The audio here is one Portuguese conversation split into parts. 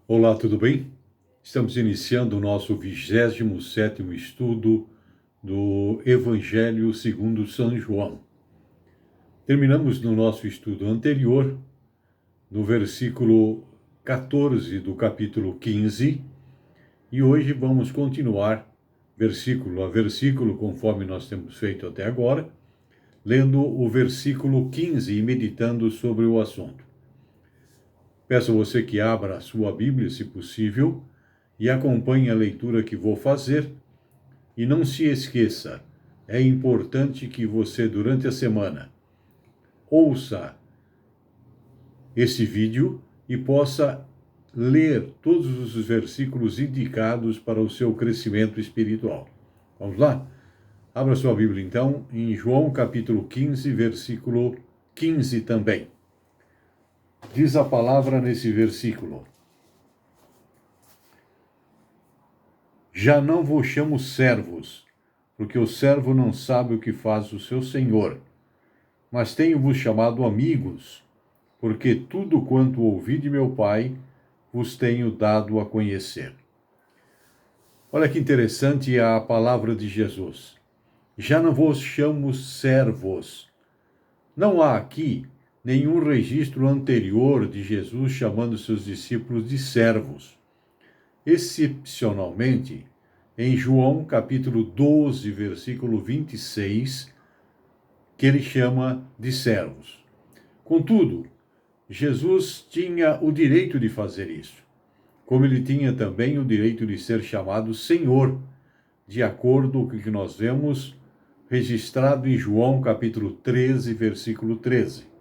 Olá, tudo bem? Estamos iniciando o nosso 27º estudo do Evangelho segundo São João. Terminamos no nosso estudo anterior, no versículo 14 do capítulo 15, e hoje vamos continuar versículo a versículo, conforme nós temos feito até agora, lendo o versículo 15 e meditando sobre o assunto. Peço a você que abra a sua Bíblia, se possível, e acompanhe a leitura que vou fazer. E não se esqueça, é importante que você, durante a semana, ouça esse vídeo e possa ler todos os versículos indicados para o seu crescimento espiritual. Vamos lá? Abra sua Bíblia, então, em João capítulo 15, versículo 15 também. Diz a palavra nesse versículo: Já não vos chamo servos, porque o servo não sabe o que faz o seu senhor, mas tenho-vos chamado amigos, porque tudo quanto ouvi de meu Pai vos tenho dado a conhecer. Olha que interessante a palavra de Jesus. Já não vos chamo servos. Não há aqui nenhum registro anterior de Jesus chamando seus discípulos de servos. Excepcionalmente, em João capítulo 12, versículo 26, que ele chama de servos. Contudo, Jesus tinha o direito de fazer isso, como ele tinha também o direito de ser chamado Senhor, de acordo com o que nós vemos registrado em João capítulo 13, versículo 13.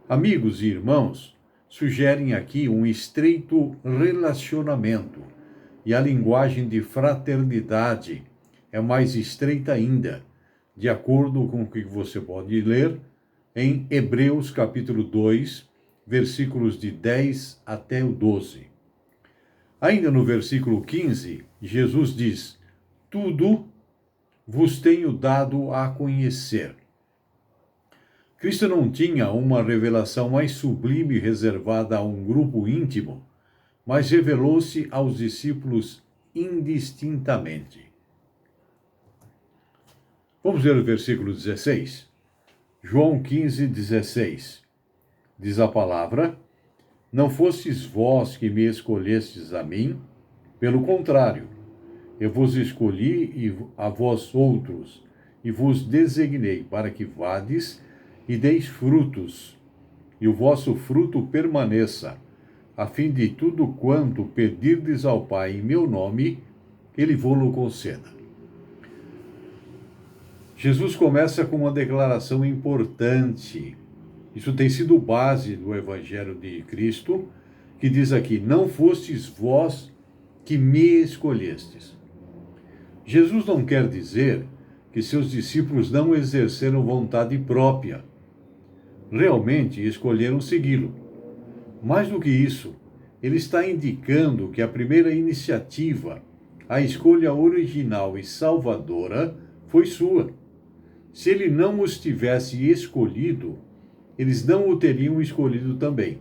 Amigos e irmãos sugerem aqui um estreito relacionamento, e a linguagem de fraternidade é mais estreita ainda, de acordo com o que você pode ler em Hebreus capítulo 2, versículos de 10 até o 12. Ainda no versículo 15, Jesus diz: Tudo vos tenho dado a conhecer. Cristo não tinha uma revelação mais sublime reservada a um grupo íntimo, mas revelou-se aos discípulos indistintamente. Vamos ver o versículo 16. João 15, 16. Diz a palavra: Não fostes vós que me escolhestes a mim, pelo contrário, eu vos escolhi a vós outros, e vos designei para que vades e deis frutos, e o vosso fruto permaneça, a fim de tudo quanto pedirdes ao Pai em meu nome, ele vô-lo conceda. Jesus começa com uma declaração importante. Isso tem sido base do Evangelho de Cristo, que diz aqui: Não fostes vós que me escolhestes. Jesus não quer dizer que seus discípulos não exerceram vontade própria. Realmente escolheram segui-lo. Mais do que isso, ele está indicando que a primeira iniciativa, a escolha original e salvadora, foi sua. Se ele não os tivesse escolhido, eles não o teriam escolhido também.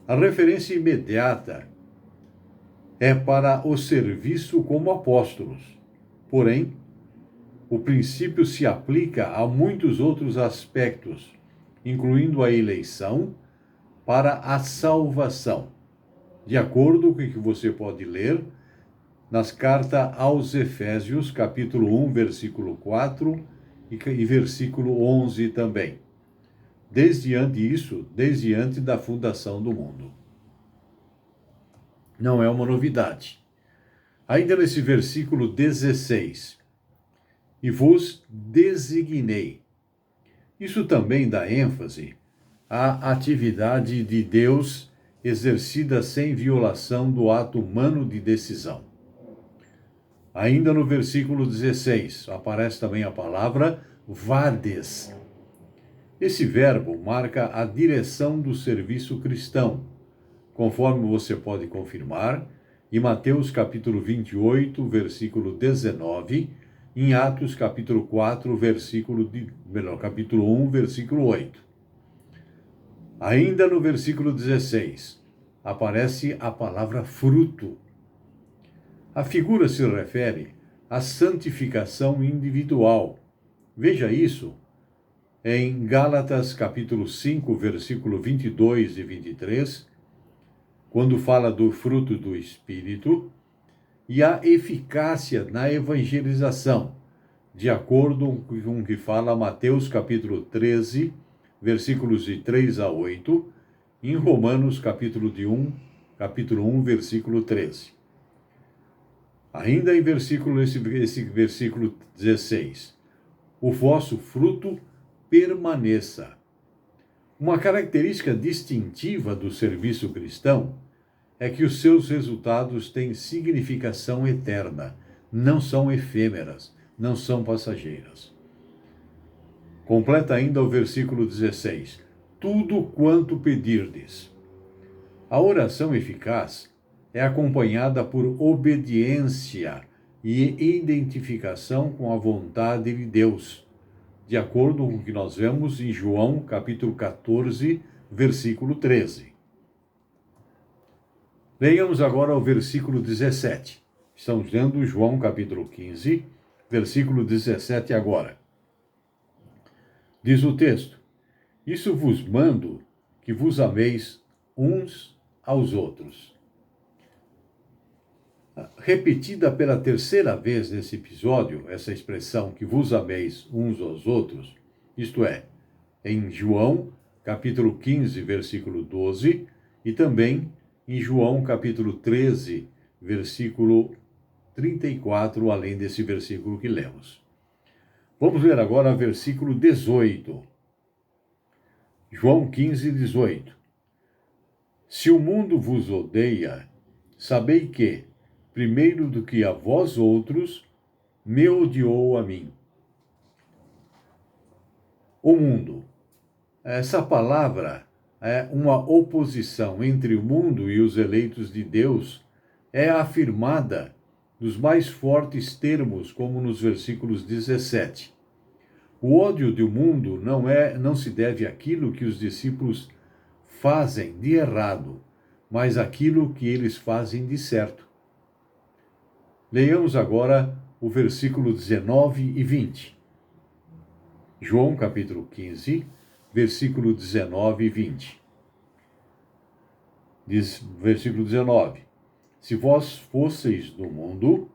A referência imediata é para o serviço como apóstolos. Porém, o princípio se aplica a muitos outros aspectos, incluindo a eleição para a salvação, de acordo com o que você pode ler nas cartas aos Efésios, capítulo 1, versículo 4 e versículo 11 também. Desde antes da fundação do mundo. Não é uma novidade. Ainda nesse versículo 16, e vos designei. Isso também dá ênfase à atividade de Deus exercida sem violação do ato humano de decisão. Ainda no versículo 16, aparece também a palavra vades. Esse verbo marca a direção do serviço cristão, conforme você pode confirmar em Mateus capítulo 28, versículo 19, em Atos capítulo 4, capítulo 1, versículo 8. Ainda no versículo 16, aparece a palavra fruto. A figura se refere à santificação individual. Veja isso em Gálatas capítulo 5, versículo 22 e 23, quando fala do fruto do Espírito, e a eficácia na evangelização, de acordo com o que fala Mateus capítulo 13, versículos de 3 a 8, em Romanos capítulo 1, versículo 13. Ainda em esse versículo 16, o vosso fruto permaneça. Uma característica distintiva do serviço cristão é que os seus resultados têm significação eterna, não são efêmeras, não são passageiras. Completa ainda o versículo 16: tudo quanto pedirdes. A oração eficaz é acompanhada por obediência e identificação com a vontade de Deus, de acordo com o que nós vemos em João capítulo 14, versículo 13. Leiamos agora o versículo 17. Estamos lendo João capítulo 15, versículo 17 agora. Diz o texto: isso vos mando, que vos ameis uns aos outros. Repetida pela terceira vez nesse episódio, essa expressão que vos ameis uns aos outros, isto é, em João capítulo 15, versículo 12, e também em João capítulo 13, versículo 34, além desse versículo que lemos. Vamos ler agora o versículo 18. João 15, 18. Se o mundo vos odeia, sabei que, primeiro do que a vós outros, me odiou a mim. O mundo. Essa palavra é uma oposição entre o mundo e os eleitos de Deus, é afirmada nos mais fortes termos, como nos versículos 17. O ódio do mundo não se deve àquilo que os discípulos fazem de errado, mas àquilo que eles fazem de certo. Leiamos agora o versículo 19 e 20. João capítulo 15, versículo 19 e 20. Diz, versículo 19: se vós fosseis do mundo,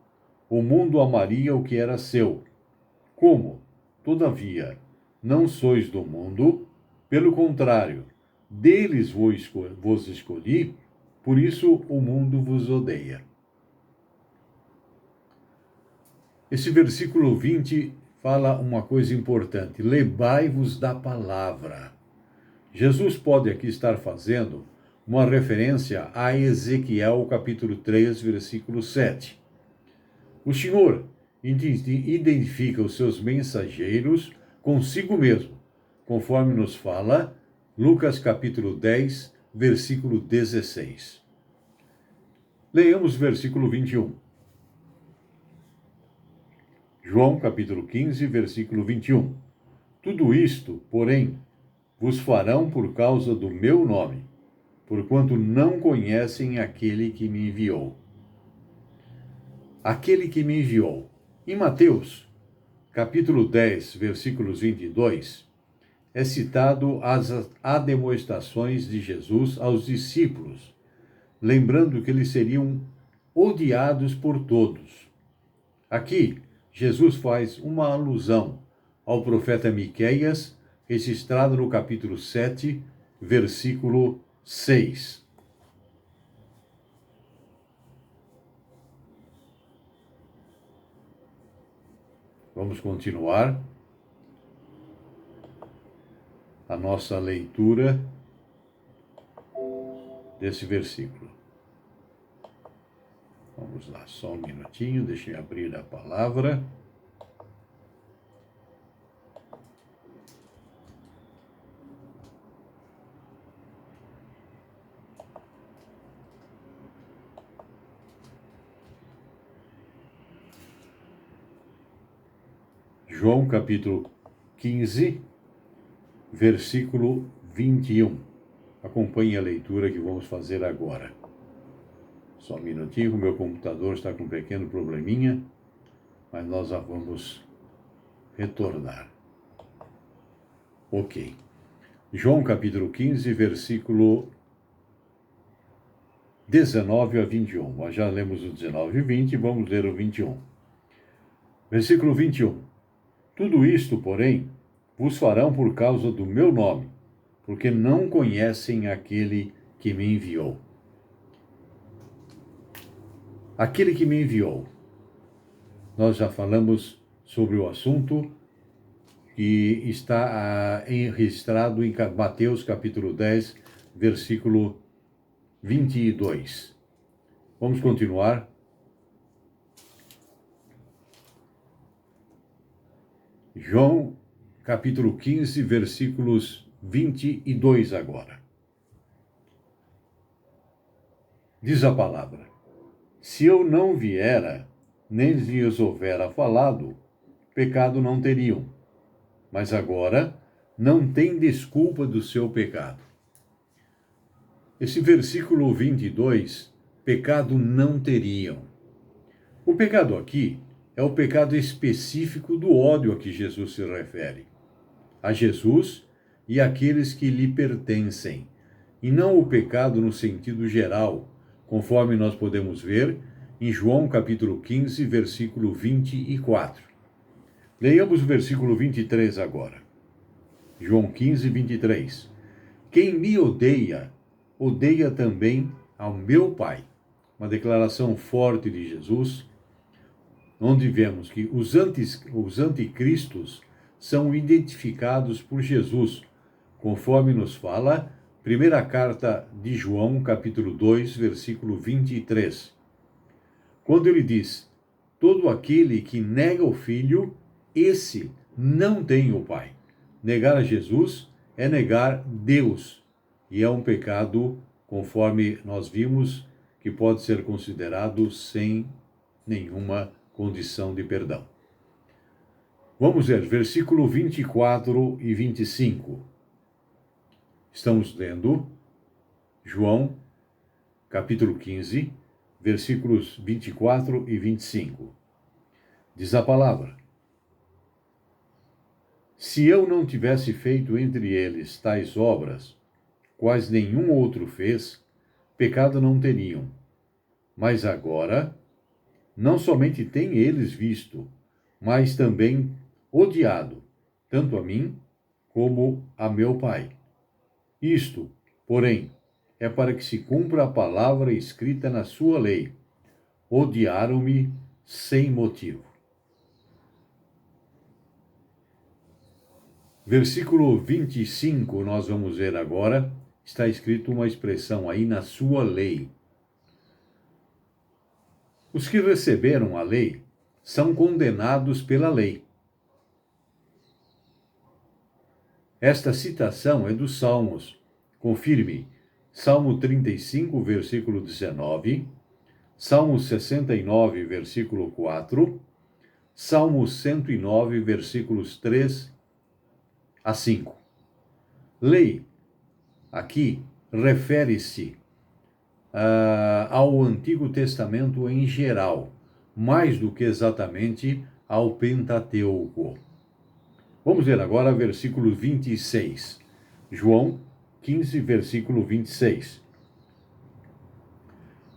o mundo amaria o que era seu. Como, todavia, não sois do mundo, pelo contrário, deles vos escolhi, por isso o mundo vos odeia. Esse versículo 20 fala uma coisa importante: lebai-vos da palavra. Jesus pode aqui estar fazendo uma referência a Ezequiel capítulo 3, versículo 7. O Senhor identifica os seus mensageiros consigo mesmo, conforme nos fala Lucas capítulo 10, versículo 16. Leiamos o versículo 21. João capítulo 15, versículo 21. Tudo isto, porém, vos farão por causa do meu nome, porquanto não conhecem aquele que me enviou. Aquele que me enviou. Em Mateus, capítulo 10, versículos 22, é citado as admoestações de Jesus aos discípulos, lembrando que eles seriam odiados por todos. Aqui, Jesus faz uma alusão ao profeta Miqueias, registrado no capítulo 7, versículo 6. Vamos continuar a nossa leitura desse versículo. Vamos lá, só um minutinho, deixa eu abrir a palavra. João capítulo 15, versículo 21. acompanhe a leitura que vamos fazer agora. Só um minutinho, o meu computador está com um pequeno probleminha, mas nós já vamos retornar. Ok. João capítulo 15, versículo 19 a 21. Nós já lemos o 19 e 20, vamos ler o 21. Versículo 21. Tudo isto, porém, vos farão por causa do meu nome, porque não conhecem aquele que me enviou. Aquele que me enviou. Nós já falamos sobre o assunto que está registrado em Mateus capítulo 10, versículo 22. Vamos continuar. João capítulo 15, versículos 22 agora. Diz a palavra: se eu não viera, nem lhes houvera falado, pecado não teriam. Mas agora não tem desculpa do seu pecado. Esse versículo 22, pecado não teriam. O pecado aqui é o pecado específico do ódio a que Jesus se refere. A Jesus e àqueles que lhe pertencem. E não o pecado no sentido geral, conforme nós podemos ver em João capítulo 15, versículo 24. Leiamos o versículo 23 agora. João 15, 23. Quem me odeia, odeia também ao meu Pai. Uma declaração forte de Jesus, onde vemos que os anticristos são identificados por Jesus, conforme nos fala primeira carta de João, capítulo 2, versículo 23. Quando ele diz: todo aquele que nega o Filho, esse não tem o Pai. Negar a Jesus é negar Deus, e é um pecado, conforme nós vimos, que pode ser considerado sem nenhuma condição de perdão. Vamos ver, versículo 24 e 25. Estamos lendo João, capítulo 15, versículos 24 e 25. Diz a palavra: se eu não tivesse feito entre eles tais obras, quais nenhum outro fez, pecado não teriam. Mas agora, não somente têm eles visto, mas também odiado, tanto a mim como a meu Pai. Isto, porém, é para que se cumpra a palavra escrita na sua lei: odiaram-me sem motivo. Versículo 25, nós vamos ver agora, está escrito uma expressão aí: na sua lei. Os que receberam a lei são condenados pela lei. Esta citação é dos Salmos. Confirme: Salmo 35, versículo 19, Salmo 69, versículo 4, Salmo 109, versículos 3 a 5. Lei, aqui, refere-se ao Antigo Testamento em geral, mais do que exatamente ao Pentateuco. Vamos ver agora versículo 26. João 15, versículo 26.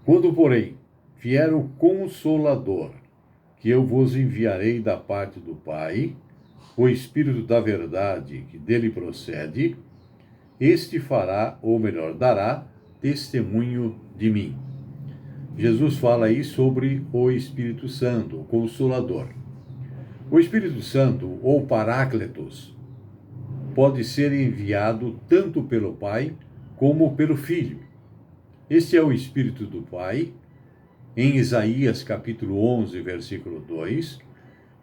Quando, porém, vier o Consolador, que eu vos enviarei da parte do Pai, o Espírito da verdade que dele procede, este fará, ou melhor, dará testemunho de mim. Jesus fala aí sobre o Espírito Santo, o Consolador. O Espírito Santo, ou Paráclitos, pode ser enviado tanto pelo Pai como pelo Filho. Este é o Espírito do Pai, em Isaías capítulo 11, versículo 2,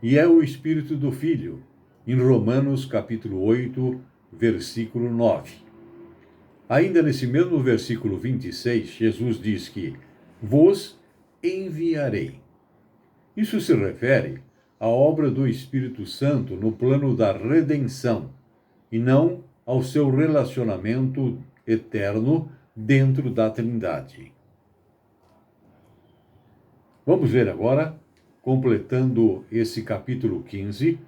e é o Espírito do Filho, em Romanos capítulo 8, versículo 9. Ainda nesse mesmo versículo 26, Jesus diz que vos enviarei. Isso se refere à obra do Espírito Santo no plano da redenção, e não ao seu relacionamento eterno dentro da Trindade. Vamos ver agora, completando esse capítulo 15,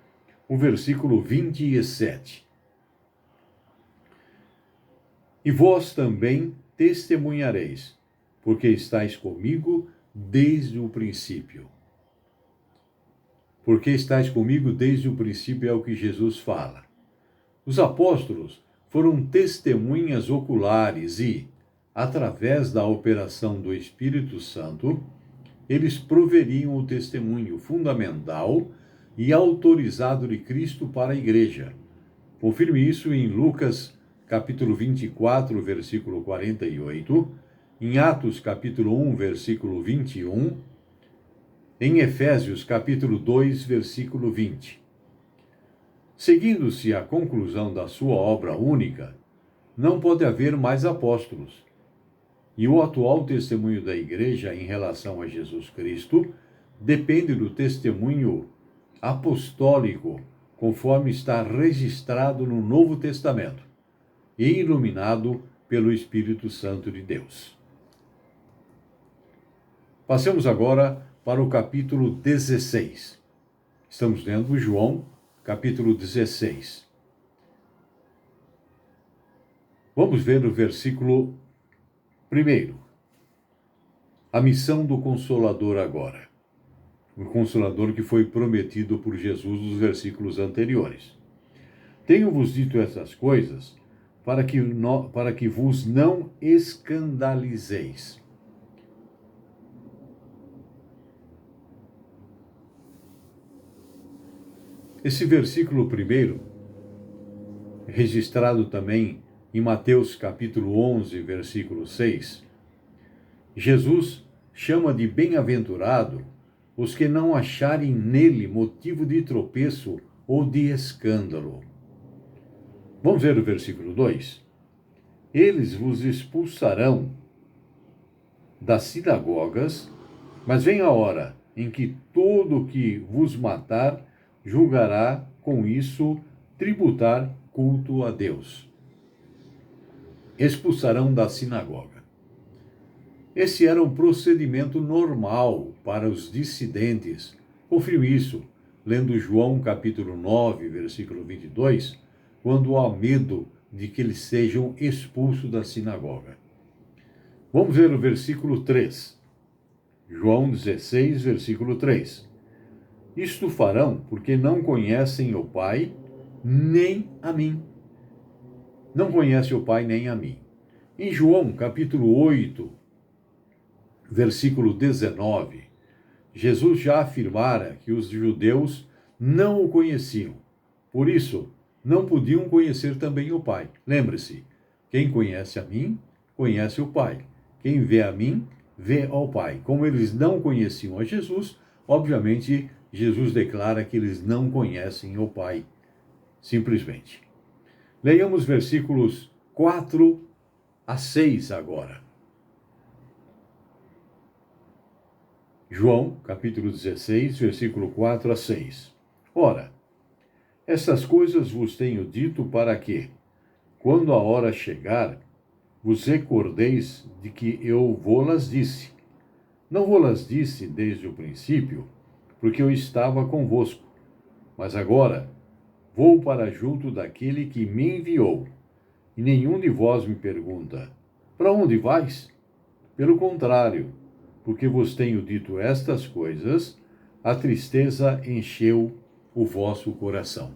o versículo 27. E vós também testemunhareis, porque estáis comigo desde o princípio. Porque estáis comigo desde o princípio é o que Jesus fala. Os apóstolos foram testemunhas oculares e, através da operação do Espírito Santo, eles proveriam o testemunho fundamental e autorizado de Cristo para a igreja. Confirme isso em Lucas, capítulo 24, versículo 48, em Atos, capítulo 1, versículo 21, em Efésios, capítulo 2, versículo 20. Seguindo-se a conclusão da sua obra única, não pode haver mais apóstolos. E o atual testemunho da Igreja em relação a Jesus Cristo depende do testemunho apostólico, conforme está registrado no Novo Testamento e iluminado pelo Espírito Santo de Deus. Passemos agora para o capítulo 16. Estamos lendo João, capítulo 16. Vamos ver o versículo 1. A missão do Consolador agora. O Consolador que foi prometido por Jesus nos versículos anteriores. Tenho-vos dito essas coisas para que vos não escandalizeis. Esse versículo 1, registrado também em Mateus capítulo 11, versículo 6, Jesus chama de bem-aventurado os que não acharem nele motivo de tropeço ou de escândalo. Vamos ver o versículo 2. Eles vos expulsarão das sinagogas, mas vem a hora em que todo o que vos matar julgará com isso tributar culto a Deus. Expulsarão da sinagoga. Esse era um procedimento normal para os dissidentes. Confirme isso, lendo João capítulo 9, versículo 22, quando há medo de que eles sejam expulsos da sinagoga. Vamos ver o versículo 3. João 16, versículo 3. Isto farão porque não conhecem o Pai, nem a mim. Não conhece o Pai nem a mim. Em João, capítulo 8, versículo 19, Jesus já afirmara que os judeus não o conheciam. Por isso, não podiam conhecer também o Pai. Lembre-se, quem conhece a mim, conhece o Pai. Quem vê a mim, vê ao Pai. Como eles não conheciam a Jesus, obviamente, Jesus declara que eles não conhecem o Pai, simplesmente. Leiamos versículos 4 a 6 agora. João, capítulo 16, versículo 4 a 6. Ora, essas coisas vos tenho dito para que, quando a hora chegar, vos recordeis de que eu vô-las disse. Não vô-las disse desde o princípio, porque eu estava convosco. Mas agora vou para junto daquele que me enviou. E nenhum de vós me pergunta: para onde vais? Pelo contrário, porque vos tenho dito estas coisas, a tristeza encheu o vosso coração.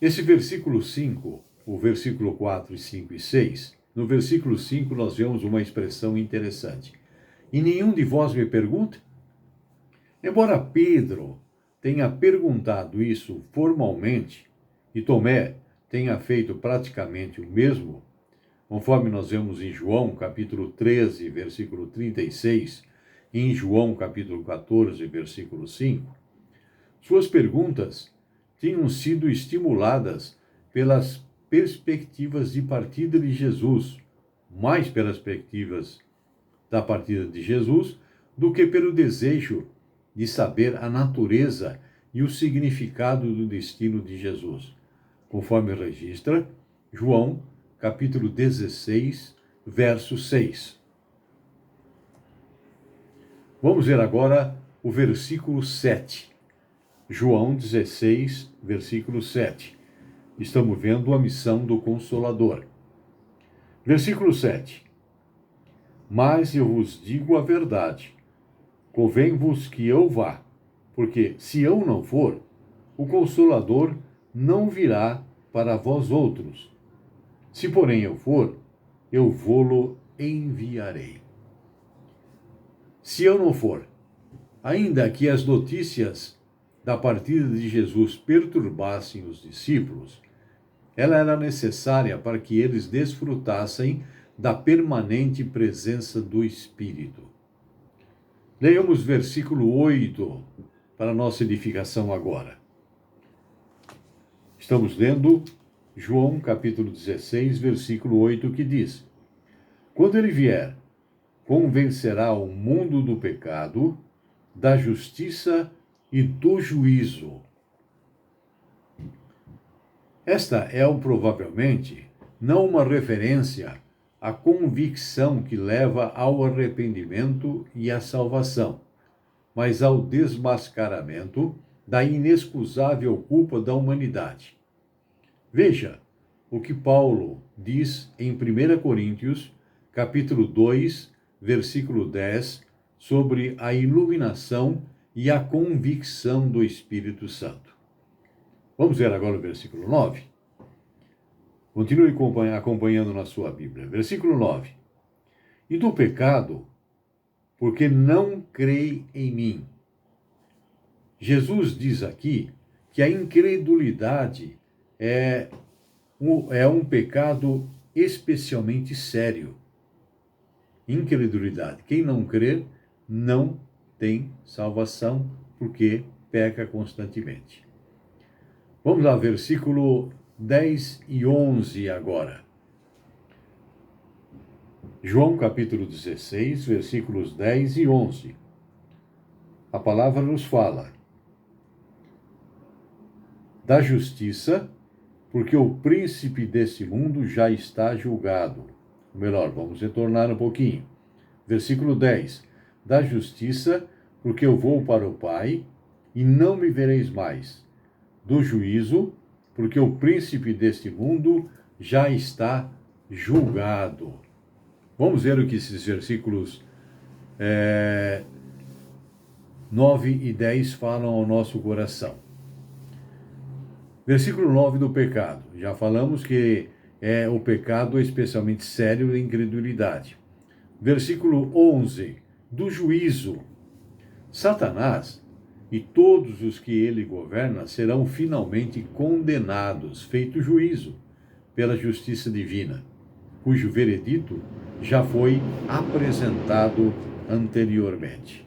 Esse versículo 5, o versículo 4, 5 e 6, no versículo 5 nós vemos uma expressão interessante. E nenhum de vós me pergunta? Embora Pedro tenha perguntado isso formalmente, e Tomé tenha feito praticamente o mesmo, conforme nós vemos em João, capítulo 13, versículo 36, e em João, capítulo 14, versículo 5, suas perguntas tinham sido estimuladas pelas perspectivas de partida de Jesus, mais pelas perspectivas da partida de Jesus, do que pelo desejo de saber a natureza e o significado do destino de Jesus, conforme registra João, capítulo 16, verso 6. Vamos ver agora o versículo 7. João 16, versículo 7. Estamos vendo a missão do Consolador. Versículo 7. Mas eu vos digo a verdade, convém-vos que eu vá, porque se eu não for, o Consolador não virá para vós outros. Se porém eu for, eu vô-lo enviarei. Se eu não for, ainda que as notícias da partida de Jesus perturbassem os discípulos, ela era necessária para que eles desfrutassem da permanente presença do Espírito. Leiamos versículo 8 para nossa edificação agora. Estamos lendo João capítulo 16, versículo 8, que diz: Quando ele vier, convencerá o mundo do pecado, da justiça e do juízo. Esta é provavelmente não uma referência à convicção que leva ao arrependimento e à salvação, mas ao desmascaramento da inexcusável culpa da humanidade. Veja o que Paulo diz em 1 Coríntios, capítulo 2, versículo 10, sobre a iluminação e a convicção do Espírito Santo. Vamos ver agora o versículo 9. Continue acompanhando na sua Bíblia. Versículo 9. E do pecado, porque não crê em mim. Jesus diz aqui que a incredulidade é um pecado especialmente sério. Incredulidade. Quem não crer não tem salvação, porque peca constantemente. Vamos lá, versículo 10 e 11 agora. João capítulo 16, versículos 10 e 11. A palavra nos fala da justiça, porque o príncipe desse mundo já está julgado. Melhor, vamos retornar um pouquinho. Versículo 10. Da justiça, porque eu vou para o Pai, e não me vereis mais. Do juízo, porque o príncipe deste mundo já está julgado. Vamos ver o que esses versículos 9 e 10 falam ao nosso coração. Versículo 9 do pecado. Já falamos que é o pecado especialmente sério da incredulidade. Versículo 11, do juízo. Satanás e todos os que ele governa serão finalmente condenados, feito juízo, pela justiça divina, cujo veredito já foi apresentado anteriormente.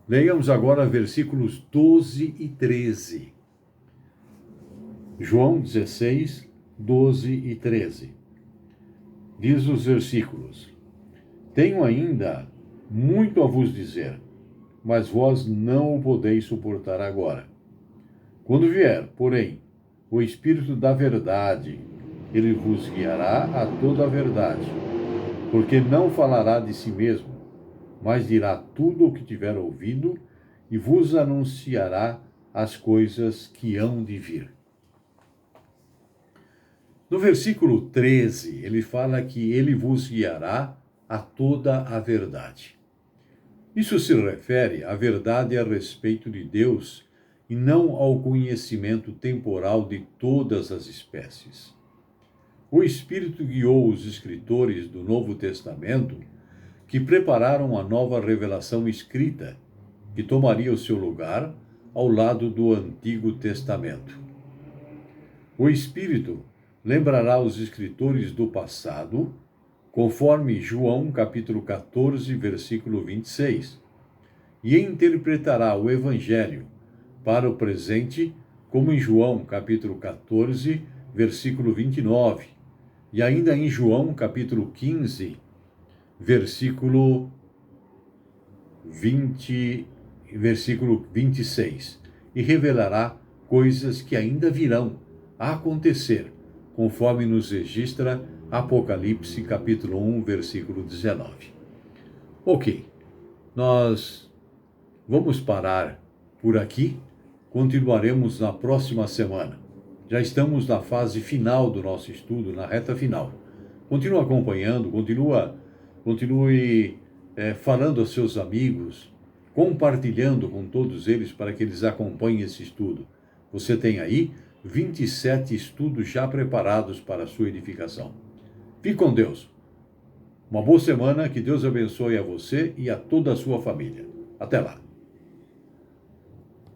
Leiamos agora versículos 12 e 13. João 16, 12 e 13. Diz os versículos: Tenho ainda muito a vos dizer, mas vós não o podeis suportar agora. Quando vier, porém, o Espírito da verdade, ele vos guiará a toda a verdade, porque não falará de si mesmo, mas dirá tudo o que tiver ouvido e vos anunciará as coisas que hão de vir. No versículo 13, ele fala que ele vos guiará a toda a verdade. Isso se refere à verdade a respeito de Deus e não ao conhecimento temporal de todas as espécies. O Espírito guiou os escritores do Novo Testamento que prepararam a nova revelação escrita, que tomaria o seu lugar ao lado do Antigo Testamento. O Espírito lembrará os escritores do passado, conforme João capítulo 14, versículo 26, e interpretará o Evangelho para o presente, como em João capítulo 14, versículo 29, e ainda em João capítulo 15, versículo 20 versículo 26, e revelará coisas que ainda virão a acontecer, conforme nos registra Apocalipse, capítulo 1, versículo 19. Ok, nós vamos parar por aqui, continuaremos na próxima semana. Já estamos na fase final do nosso estudo, na reta final. Continue acompanhando, continue falando aos seus amigos, compartilhando com todos eles para que eles acompanhem esse estudo. Você tem aí 27 estudos já preparados para a sua edificação. Fique com Deus. Uma boa semana, que Deus abençoe a você e a toda a sua família. Até lá.